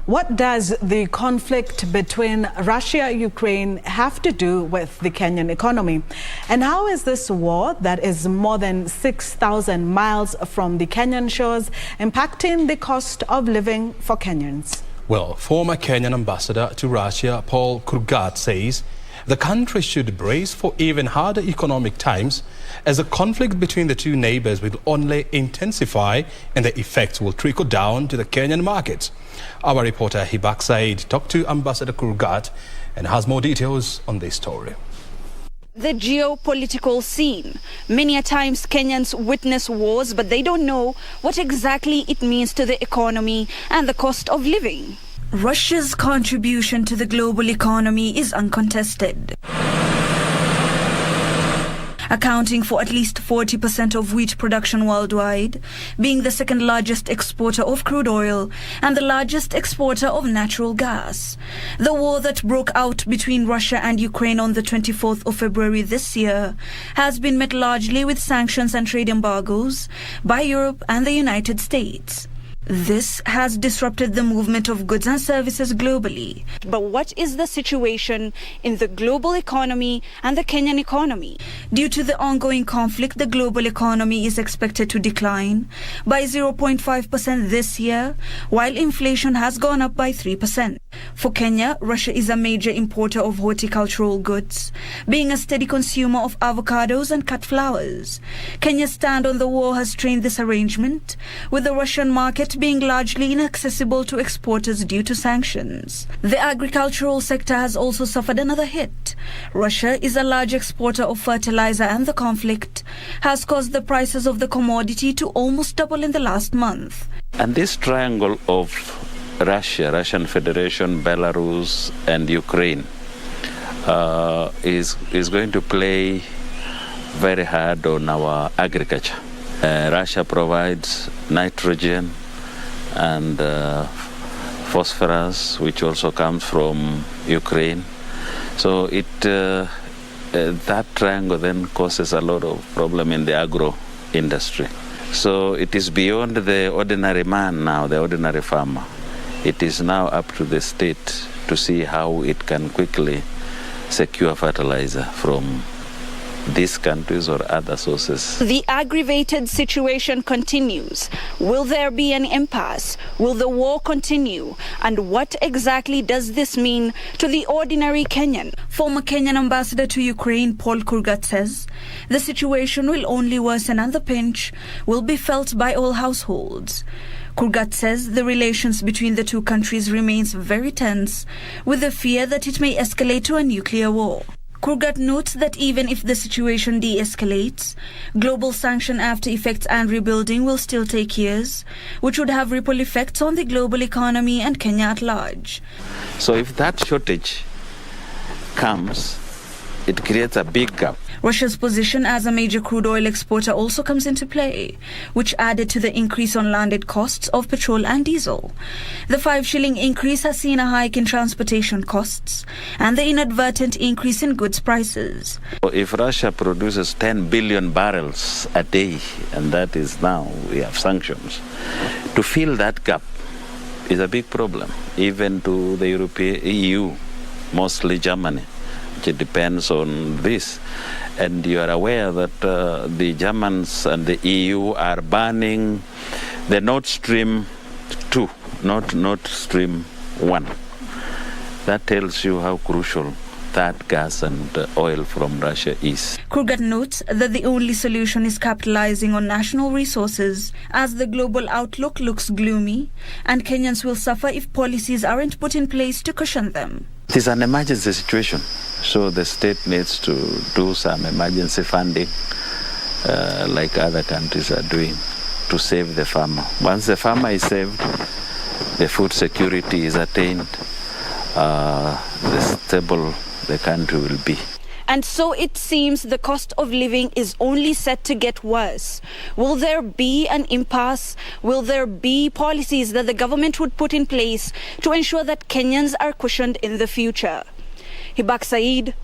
What does the conflict between Russia and Ukraine have to do with the Kenyan economy? And how is this war that is more than 6,000 miles from the Kenyan shores impacting the cost of living for Kenyans? Well, former Kenyan ambassador to Russia, Paul Kurgat, says the country should brace for even harder economic times as the conflict between the two neighbors will only intensify and the effects will trickle down to the Kenyan markets. Our reporter Hibaq Said talked to Ambassador Kurgat and has more details on this story. The geopolitical scene. Many a times Kenyans witness wars, but they don't know what exactly it means to the economy and the cost of living. Russia's contribution to the global economy is uncontested, accounting for at least 40% of wheat production worldwide, being the second largest exporter of crude oil and the largest exporter of natural gas. The war that broke out between Russia and Ukraine on the 24th of February this year has been met largely with sanctions and trade embargoes by Europe and the United States. This has disrupted the movement of goods and services globally. But what is the situation in the global economy and the Kenyan economy? Due to the ongoing conflict, the global economy is expected to decline by 0.5% this year, while inflation has gone up by 3%. For Kenya, Russia is a major importer of horticultural goods, being a steady consumer of avocados and cut flowers. Kenya's stand on the war has strained this arrangement, with the Russian market being largely inaccessible to exporters due to sanctions. The agricultural sector has also suffered another hit. Russia is a large exporter of fertilizer, and the conflict has caused the prices of the commodity to almost double in the last month. And this triangle of Russia, Russian Federation, Belarus and Ukraine is going to play very hard on our agriculture. Russia provides nitrogen and phosphorus, which also comes from Ukraine. So that triangle then causes a lot of problem in the agro industry. So it is beyond the ordinary man now, the ordinary farmer. It is now up to the state to see how it can quickly secure fertilizer from these countries or other sources. The aggravated situation continues. Will there be an impasse? Will the war continue? And what exactly does this mean to the ordinary Kenyan? Former Kenyan ambassador to Ukraine, Paul Kurgat, says the situation will only worsen and the pinch will be felt by all households. Kurgat says the relations between the two countries remains very tense, with the fear that it may escalate to a nuclear war. Kurgat notes that even if the situation de-escalates, global sanction after effects and rebuilding will still take years, which would have ripple effects on the global economy and Kenya at large. So if that shortage comes, it creates a big gap. Russia's position as a major crude oil exporter also comes into play, which added to the increase on landed costs of petrol and diesel. The 5 shilling increase has seen a hike in transportation costs and the inadvertent increase in goods prices. If Russia produces 10 billion barrels a day, and that is now, we have sanctions, to fill that gap is a big problem, even to the European EU, mostly Germany. It depends on this. And you are aware that the Germans and the EU are banning the Nord Stream 2, not Nord Stream 1. That tells you how crucial that gas and oil from Russia is. Kurgat notes that the only solution is capitalizing on national resources, as the global outlook looks gloomy and Kenyans will suffer if policies aren't put in place to cushion them. It is an emergency situation, so the state needs to do some emergency funding like other countries are doing to save the farmer. Once the farmer is saved, the food security is attained, the stable the country will be. And so it seems the cost of living is only set to get worse. Will there be an impasse? Will there be policies that the government would put in place to ensure that Kenyans are cushioned in the future? Hibaq Said,